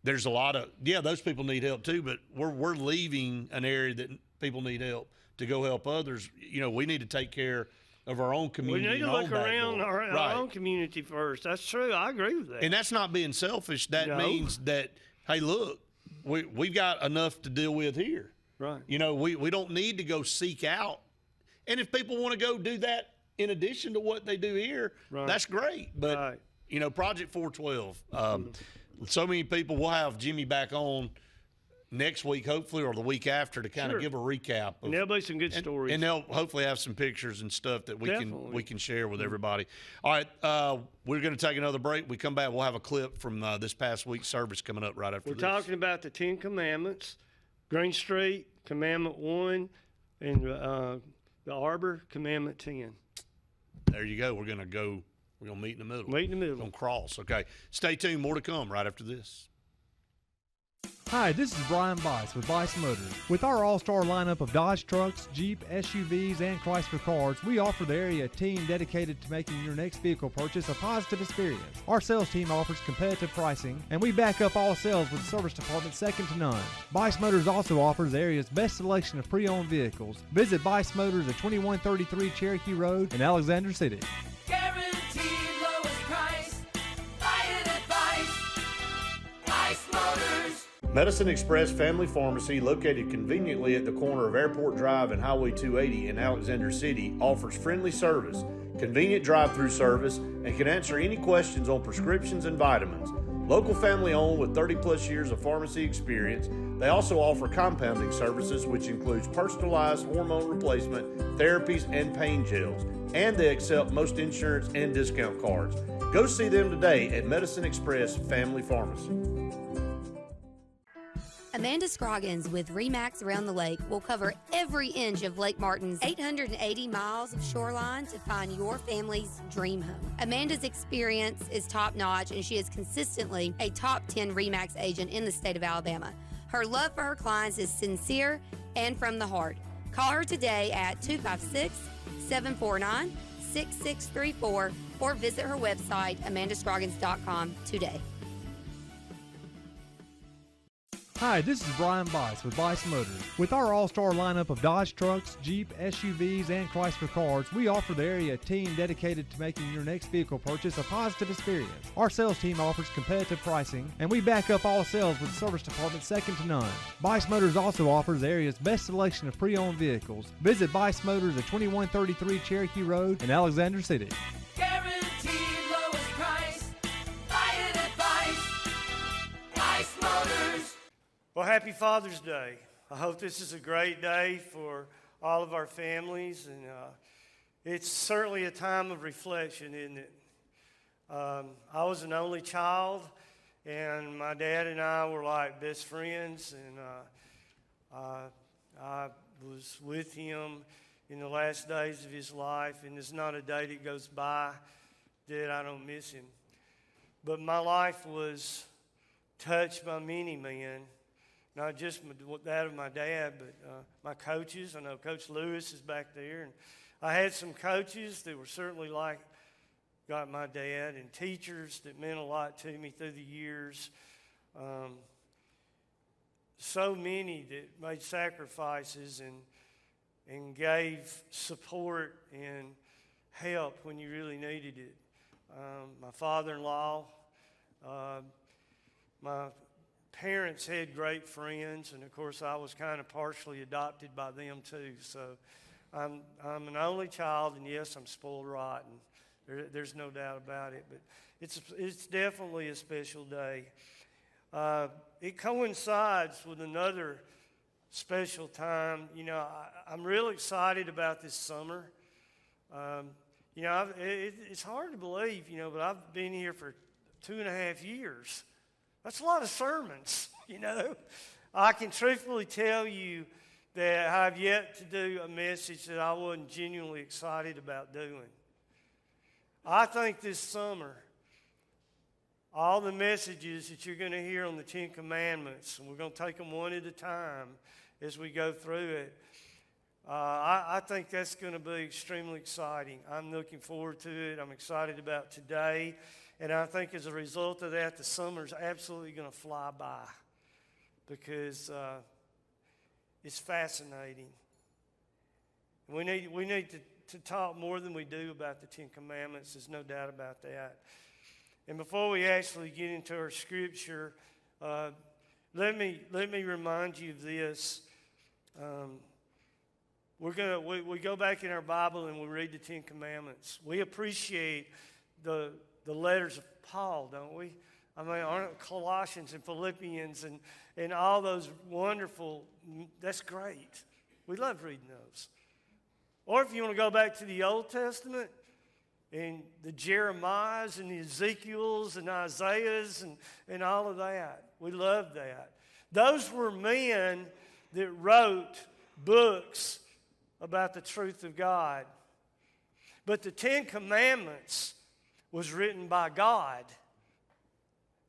There's a lot of, those people need help too, but we're leaving an area that people need help to go help others. You know, we need to take care of our own We community. need to and look own back around door. our Right. own community first. That's true. I agree with that. And that's not being selfish. That No. means that, hey, look, we've got enough to deal with here. Right. You know, we don't need to go seek out. And if people want to go do that in addition to what they do here, Right. that's great. But, Right. you know, Project 412, so many people, we'll have Jimmy back on next week, hopefully, or the week after to kind Sure. of give a recap. And there'll be some good stories. And they'll hopefully have some pictures and stuff that Definitely. we can share with everybody. All right, we're going to take another break. We come back, we'll have a clip from this past week's service coming up right after We're this. talking about the 10 Commandments. Green Street, Commandment 1, And the Arbor, Commandment 10. There you go. We're going to meet in the middle. Meet in the middle. We're going to cross. Okay. Stay tuned. More to come right after this. Hi, this is Brian Bice with Bice Motors. With our all-star lineup of Dodge trucks, Jeep, SUVs, and Chrysler cars, we offer the area team dedicated to making your next vehicle purchase a positive experience. Our sales team offers competitive pricing, and we back up all sales with a service department second to none. Bice Motors also offers the area's best selection of pre-owned vehicles. Visit Bice Motors at 2133 Cherokee Road in Alexander City. Guaranteed lowest price. Buy it at Bice Motors. Medicine Express Family Pharmacy, located conveniently at the corner of Airport Drive and Highway 280 in Alexander City, offers friendly service, convenient drive-through service, and can answer any questions on prescriptions and vitamins. Local family owned with 30-plus years of pharmacy experience, they also offer compounding services, which includes personalized hormone replacement, therapies, and pain gels. And they accept most insurance and discount cards. Go see them today at Medicine Express Family Pharmacy. Amanda Scroggins with RE/MAX Around the Lake will cover every inch of Lake Martin's 880 miles of shoreline to find your family's dream home. Amanda's experience is top-notch, and she is consistently a top 10 RE/MAX agent in the state of Alabama. Her love for her clients is sincere and from the heart. Call her today at 256-749-6634 or visit her website, amandascroggins.com today. Hi, this is Brian Bice with Bice Motors. With our all-star lineup of Dodge trucks, Jeep, SUVs, and Chrysler cars, we offer the area team dedicated to making your next vehicle purchase a positive experience. Our sales team offers competitive pricing, and we back up all sales with a service department second to none. Bice Motors also offers the area's best selection of pre-owned vehicles. Visit Bice Motors at 2133 Cherokee Road in Alexander City. Guaranteed lowest price. Buy it at Bice Motors. Well, happy Father's Day. I hope this is a great day for all of our families, and it's certainly a time of reflection, isn't it? I was an only child, and my dad and I were like best friends, and I was with him in the last days of his life, and there's not a day that goes by that I don't miss him. But my life was touched by many men. Not just that of my dad, but my coaches. I know Coach Lewis is back there. And I had some coaches that were certainly like my dad, and teachers that meant a lot to me through the years. So many that made sacrifices and gave support and help when you really needed it. My father-in-law, my parents had great friends, and of course I was kind of partially adopted by them too. So I'm an only child, and yes, I'm spoiled rotten. There's no doubt about it. But it's definitely a special day. It coincides with another special time. You know, I'm real excited about this summer. You know, it's hard to believe, you know, but I've been here for 2.5 years. That's a lot of sermons, you know. I can truthfully tell you that I've yet to do a message that I wasn't genuinely excited about doing. I think this summer, all the messages that you're going to hear on the Ten Commandments, and we're going to take them one at a time as we go through it, I think that's going to be extremely exciting. I'm looking forward to it. I'm excited about today. And I think as a result of that, the summer's absolutely going to fly by because it's fascinating. We need to talk more than we do about the Ten Commandments. There's no doubt about that. And before we actually get into our scripture, let me remind you of this. We go back in our Bible and we read the Ten Commandments. We appreciate the letters of Paul, don't we? I mean, aren't Colossians and Philippians and all those wonderful, that's great. We love reading those. Or if you want to go back to the Old Testament and the Jeremiahs and the Ezekiels and Isaiahs and all of that, we love that. Those were men that wrote books about the truth of God. But the Ten Commandments was written by God.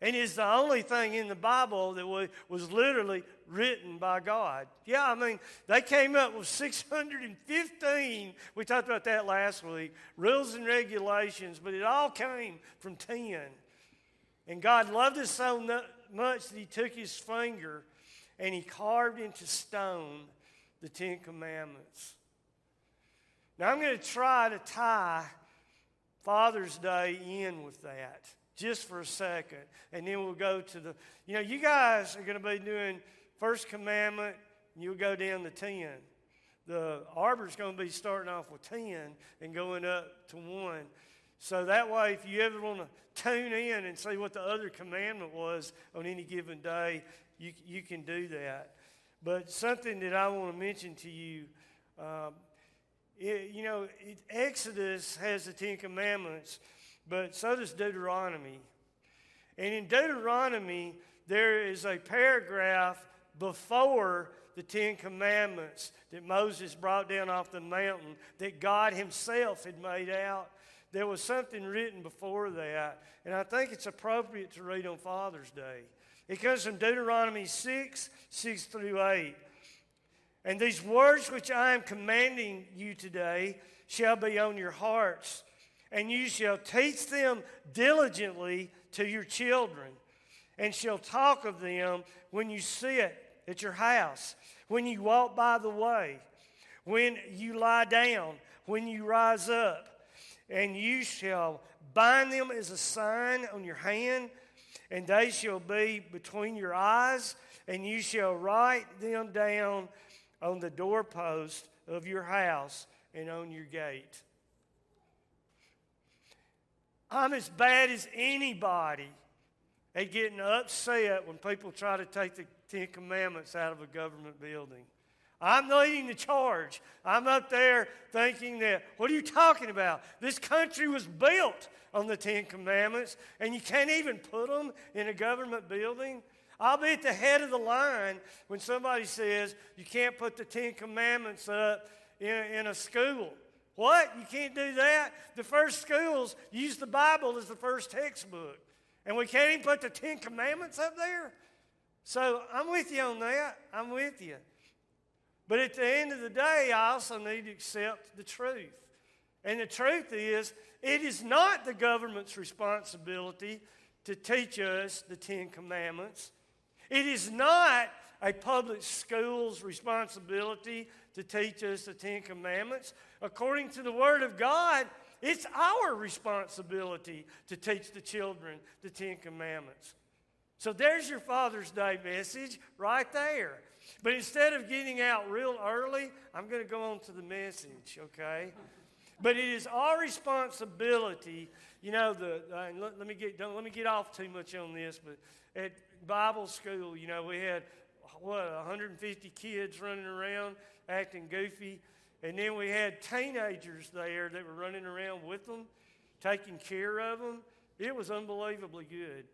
And it's the only thing in the Bible that was literally written by God. Yeah, I mean, they came up with 615, we talked about that last week, rules and regulations, but it all came from 10. And God loved us so much that he took his finger and he carved into stone the Ten Commandments. Now, I'm going to try to tie Father's Day in with that just for a second. And then we'll go to the, you guys are going to be doing First Commandment, and you'll go down to 10. The Arbor's going to be starting off with 10 and going up to 1. So that way, if you ever want to tune in and see what the other commandment was on any given day, you can do that. But something that I want to mention to you, Exodus has the Ten Commandments, but so does Deuteronomy. And in Deuteronomy, there is a paragraph before the Ten Commandments that Moses brought down off the mountain that God himself had made out. There was something written before that, and I think it's appropriate to read on Father's Day. It comes from Deuteronomy 6 through 8. And these words which I am commanding you today shall be on your hearts, and you shall teach them diligently to your children, and shall talk of them when you sit at your house, when you walk by the way, when you lie down, when you rise up. And you shall bind them as a sign on your hand, and they shall be between your eyes, and you shall write them down on the doorpost of your house and on your gate. I'm as bad as anybody at getting upset when people try to take the Ten Commandments out of a government building. I'm leading the charge. I'm up there thinking that, what are you talking about? This country was built on the Ten Commandments, and you can't even put them in a government building? I'll be at the head of the line when somebody says you can't put the Ten Commandments up in a school. What? You can't do that? The first schools use the Bible as the first textbook, and we can't even put the Ten Commandments up there? So I'm with you on that. I'm with you. But at the end of the day, I also need to accept the truth. And the truth is, it is not the government's responsibility to teach us the Ten Commandments. It is not a public school's responsibility to teach us the Ten Commandments. According to the Word of God, it's our responsibility to teach the children the Ten Commandments. So there's your Father's Day message right there. But instead of getting out real early, I'm going to go on to the message, okay? But it is our responsibility, let me get off too much on this, but at Bible school, we had, 150 kids running around acting goofy, and then we had teenagers there that were running around with them, taking care of them. It was unbelievably good.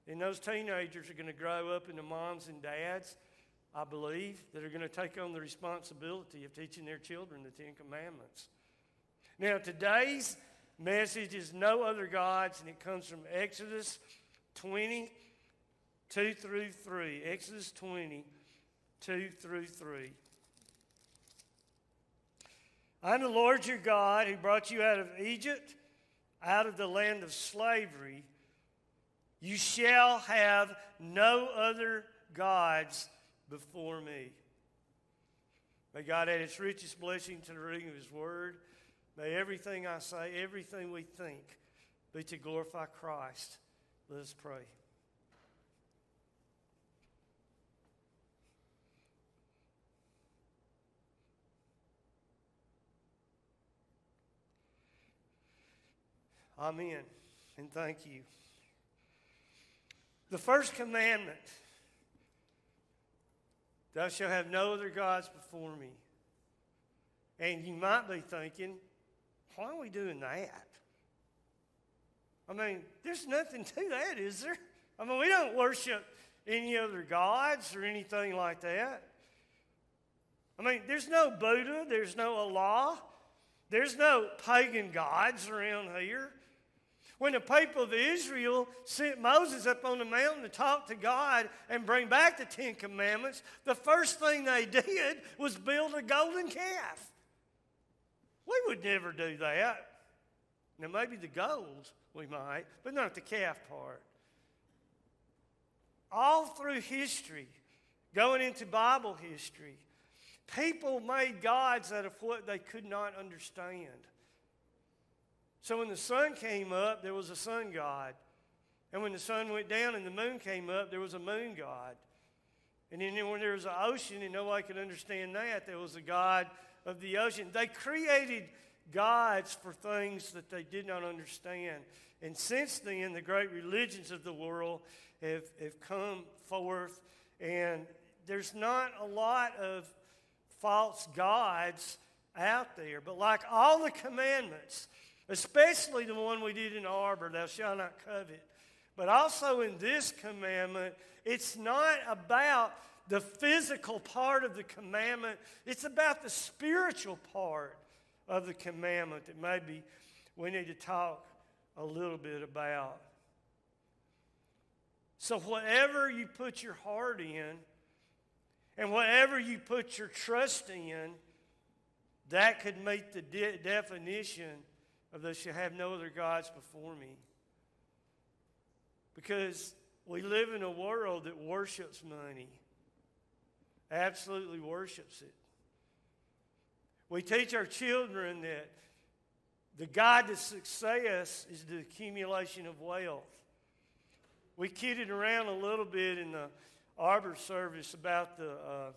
And those teenagers are going to grow up into moms and dads, I believe, that are going to take on the responsibility of teaching their children the Ten Commandments. Now, today's message is no other gods, and it comes from Exodus 20, 2 through 3. Exodus 20, 2 through 3. I'm the Lord your God who brought you out of Egypt, out of the land of slavery. You shall have no other gods before me. May God add His richest blessing to the reading of His Word. May everything I say, everything we think, be to glorify Christ. Let us pray. Amen, and thank you. The first commandment, thou shalt have no other gods before me. And you might be thinking, why are we doing that? I mean, there's nothing to that, is there? I mean, we don't worship any other gods or anything like that. I mean, there's no Buddha, there's no Allah, there's no pagan gods around here. When the people of Israel sent Moses up on the mountain to talk to God and bring back the Ten Commandments, the first thing they did was build a golden calf. We would never do that. Now, maybe the gold we might, but not the calf part. All through history, going into Bible history, people made gods out of what they could not understand. So when the sun came up, there was a sun god. And when the sun went down and the moon came up, there was a moon god. And then when there was an ocean and nobody could understand that, there was a god of the ocean. They created gods for things that they did not understand. And since then, the great religions of the world have come forth. And there's not a lot of false gods out there. But like all the commandments, especially the one we did in the arbor, thou shalt not covet. But also in this commandment, it's not about the physical part of the commandment. It's about the spiritual part of the commandment that maybe we need to talk a little bit about. So whatever you put your heart in and whatever you put your trust in, that could meet the definition of thou shalt have no other gods before me. Because we live in a world that worships money. Absolutely worships it. We teach our children that the guide to success is the accumulation of wealth. We kidded around a little bit in the arbor service about the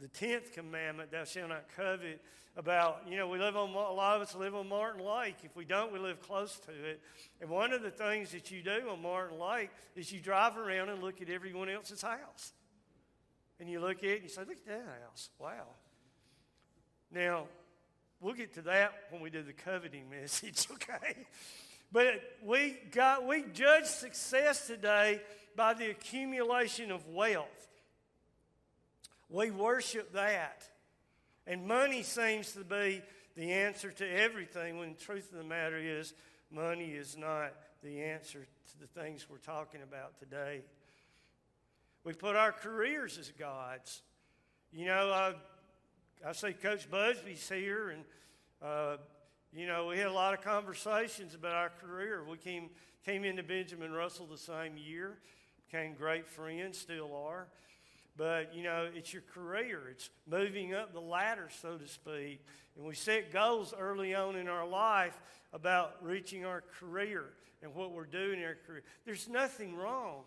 10th commandment, thou shalt not covet, about, we live on, a lot of us live on Martin Lake. If we don't, we live close to it. And one of the things that you do on Martin Lake is you drive around and look at everyone else's house. And you look at it and you say, look at that house. Wow. Now, we'll get to that when we do the coveting message, okay? But we judge success today by the accumulation of wealth. We worship that. And money seems to be the answer to everything, when the truth of the matter is money is not the answer to the things we're talking about today. We put our careers as gods. I see Coach Busby's here, and, we had a lot of conversations about our career. We came into Benjamin Russell the same year, became great friends, still are. But, it's your career. It's moving up the ladder, so to speak. And we set goals early on in our life about reaching our career and what we're doing in our career. There's nothing wrong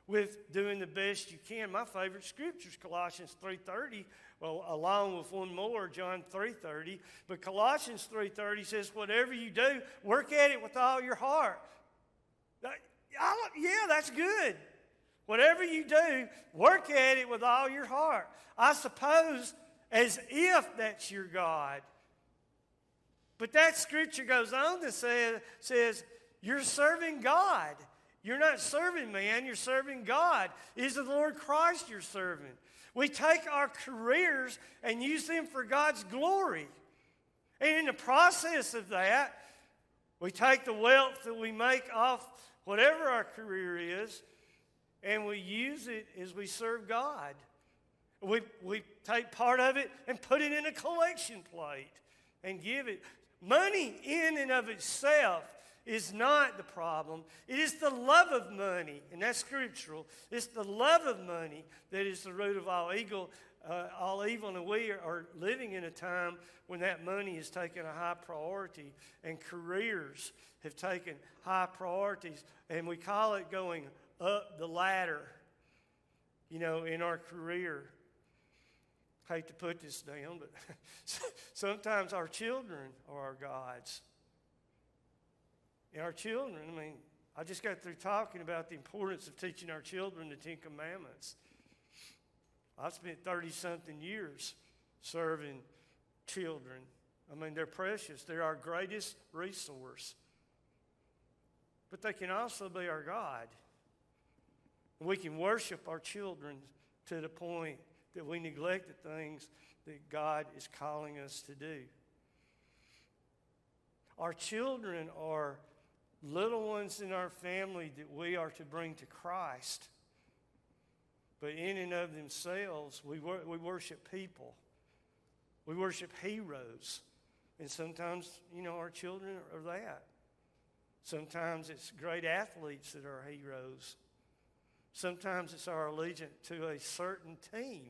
with doing the best you can. My favorite scripture is Colossians 3:30, well, along with one more, John 3:30. But Colossians 3:30 says, whatever you do, work at it with all your heart. Yeah, that's good. Whatever you do, work at it with all your heart. I suppose as if that's your God. But that scripture goes on to says you're serving God. You're not serving man, you're serving God. It is the Lord Christ you're serving. We take our careers and use them for God's glory. And in the process of that, we take the wealth that we make off whatever our career is, and we use it as we serve God. We take part of it and put it in a collection plate and give it. Money in and of itself is not the problem. It is the love of money, and that's scriptural. It's the love of money that is the root of all evil, and we are living in a time when that money has taken a high priority, and careers have taken high priorities, and we call it going up the ladder, in our career. I hate to put this down, but sometimes our children are our gods. And our children, I just got through talking about the importance of teaching our children the Ten Commandments. I've spent 30-something years serving children. They're precious. They're our greatest resource. But they can also be our God. We can worship our children to the point that we neglect the things that God is calling us to do. Our children are little ones in our family that we are to bring to Christ. But in and of themselves, we worship people. We worship heroes. And sometimes, our children are that. Sometimes it's great athletes that are heroes. Sometimes it's our allegiance to a certain team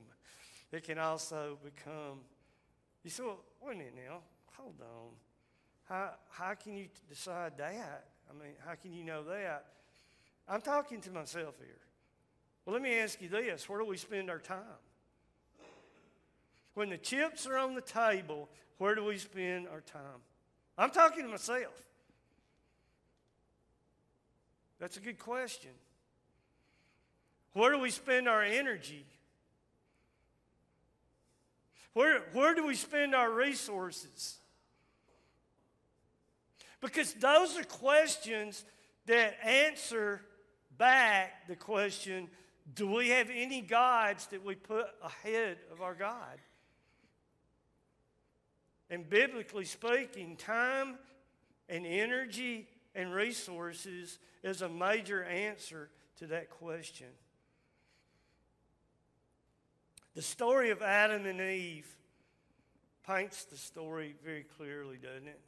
that can also become. You say, well, wait a minute now, hold on. How can you decide that? I mean, how can you know that? I'm talking to myself here. Well, let me ask you this. Where do we spend our time? When the chips are on the table, where do we spend our time? I'm talking to myself. That's a good question. Where do we spend our energy? Where do we spend our resources? Because those are questions that answer back the question, do we have any gods that we put ahead of our God? And biblically speaking, time and energy and resources is a major answer to that question. The story of Adam and Eve paints the story very clearly, doesn't it?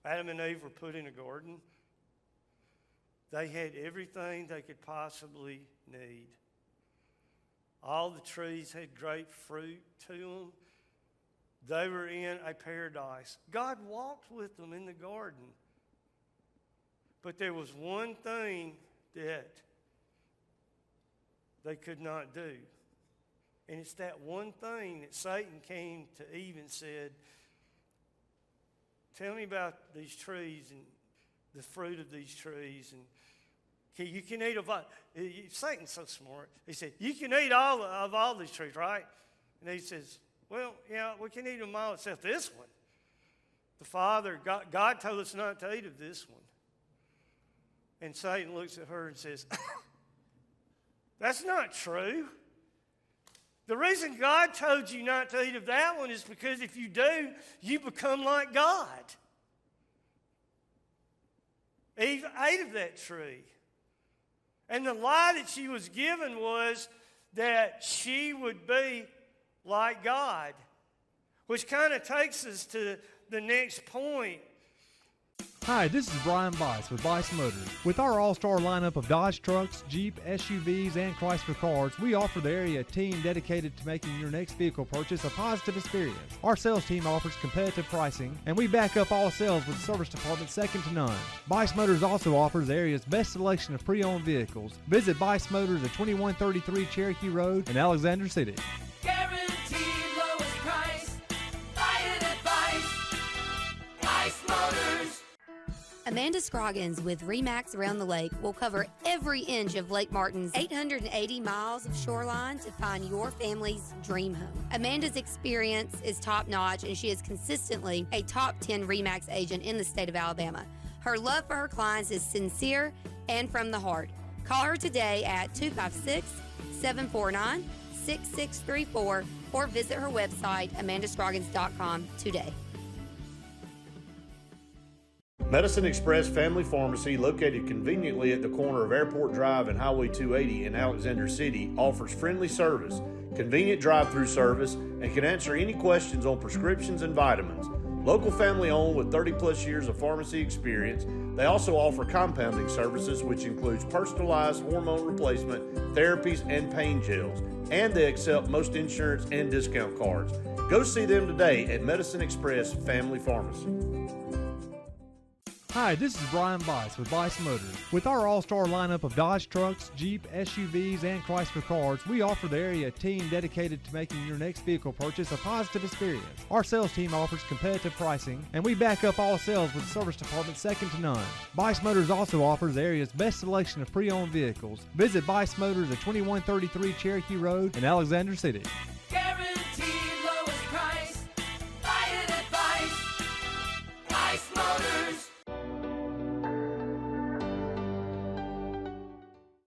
Adam and Eve were put in a garden. They had everything they could possibly need. All the trees had great fruit to them. They were in a paradise. God walked with them in the garden. But there was one thing that they could not do. And it's that one thing that Satan came to Eve and said, tell me about these trees and the fruit of these trees. And you can eat of all. Satan's so smart. He said, you can eat of all these trees, right? And he says, well, yeah, we can eat them all except this one. The Father, God told us not to eat of this one. And Satan looks at her and says, that's not true. The reason God told you not to eat of that one is because if you do, you become like God. Eve ate of that tree. And the lie that she was given was that she would be like God, which kind of takes us to the next point. Hi, this is Brian Bice with Bice Motors. With our all-star lineup of Dodge trucks, Jeep, SUVs, and Chrysler cars, we offer the area team dedicated to making your next vehicle purchase a positive experience. Our sales team offers competitive pricing, and we back up all sales with a service department second to none. Bice Motors also offers the area's best selection of pre-owned vehicles. Visit Bice Motors at 2133 Cherokee Road in Alexander City. Guaranteed lowest price. Buy it at Bice Motors. Amanda Scroggins with RE/MAX Around the Lake will cover every inch of Lake Martin's 880 miles of shoreline to find your family's dream home. Amanda's experience is top-notch, and she is consistently a top 10 RE/MAX agent in the state of Alabama. Her love for her clients is sincere and from the heart. Call her today at 256-749-6634 or visit her website, amandascroggins.com, today. Medicine Express Family Pharmacy, located conveniently at the corner of Airport Drive and Highway 280 in Alexander City, offers friendly service, convenient drive-through service, and can answer any questions on prescriptions and vitamins. Local family owned with 30-plus years of pharmacy experience, they also offer compounding services, which includes personalized hormone replacement, therapies, and pain gels. And they accept most insurance and discount cards. Go see them today at Medicine Express Family Pharmacy. Hi, this is Brian Bice with Bice Motors. With our all-star lineup of Dodge trucks, Jeep, SUVs, and Chrysler cars, we offer the area team dedicated to making your next vehicle purchase a positive experience. Our sales team offers competitive pricing, and we back up all sales with a service department second to none. Bice Motors also offers the area's best selection of pre-owned vehicles. Visit Bice Motors at 2133 Cherokee Road in Alexander City.